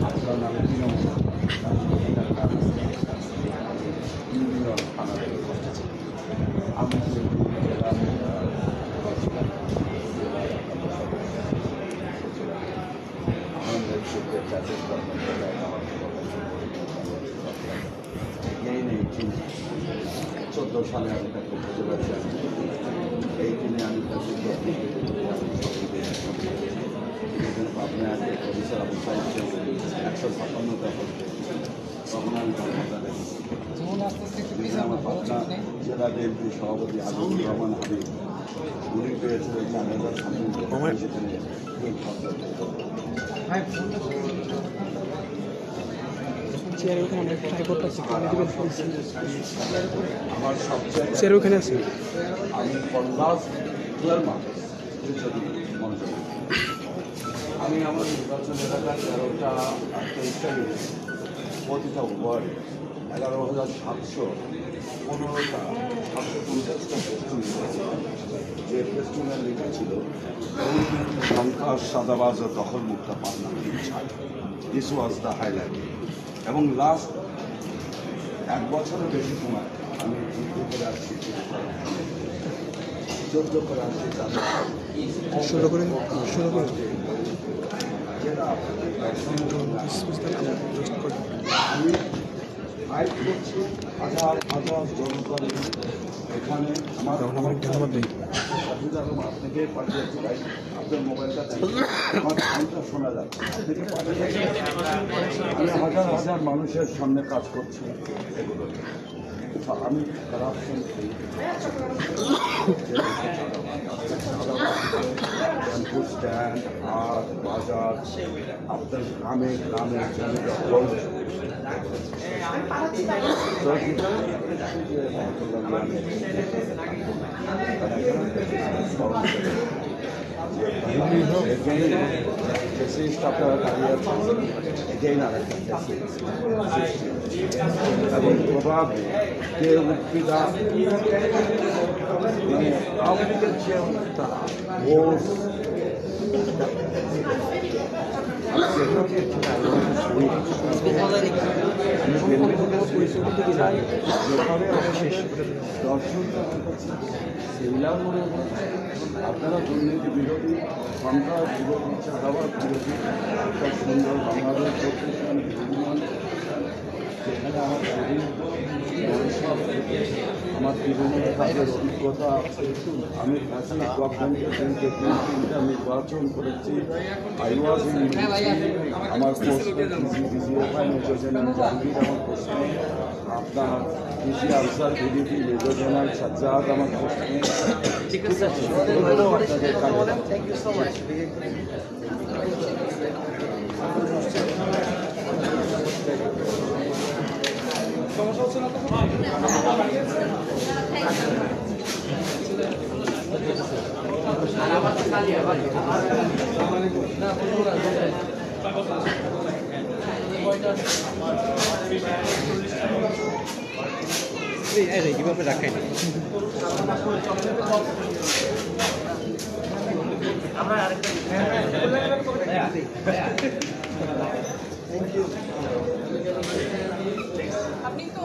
আপনার নামে তৃণমূল থানা থেকে বসেছি। আমি আমাদের এই 14 সালে আমি তাকে খুঁজে পাচ্ছি। এই দিনে আমি তাকে পাবনা অফিসার অবস্থায় 156টা করতে তখন আমি আমার পাবনা জেলা বিএনপি সভাপতি হাবিবুর রহমান হাবিব উনি পেয়েছিলেন 4,000 সেখানে আমার সবচেয়ে ওখানে আছে আমি আমি আমার নির্বাচন এলাকার 13টা প্রতিটা ওয়ার্ড 11,715টা 750টা ফেস্টুন যে ফেস্টুনের লেখা ছিল সংখ্যা সাদাবাজ ও দখলমুক্ত পাবনা ছাড়। This was the highlight. এবং লাস্ট 1 বছরের বেশি সময় আমি যুদ্ধ করে আসছি, যুদ্ধ করে আসছি আমি ফাইট করছি হাজার হাজার জনগণ এখানে আমার আপনাকে পাঠিয়েছি ভাই, আপনার মোবাইলটা আমার ফোনটা শোনা যাচ্ছে। আমি হাজার হাজার মানুষের সামনে কাজ করছি এগুলো। আমি কারাপশন স্ট্যান্ড হাট বাজার আপনার গ্রামে গ্রামে জমি দখল আপনারা দাঁড়িয়ে আছেন এটাই না এবং প্রভাবে কেউ উৎপিদা আওয়ামী লীগের যে ভোট আপনারা দুর্নীতি বিরোধী সন্ত্রাস বিরোধী চাঁদাবাদ বিরোধী একটা সুন্দর বাংলাদেশ করতে যেখানে আমার বিভিন্ন কাজের অভিজ্ঞতা আমি গভর্নমেন্টের 3টা নির্বাচন করেছি। আই ওয়াজ ইন আমার পোস্ট মেজর জেনারেল জাহাঙ্গীর আমার পোস্ট, আপনার কৃষি answer BDP major general Sajjad আমার পোস্ট। ঠিক আছে, সমস্যা হচ্ছে না তো কিভাবে রাখাই না আপনি তো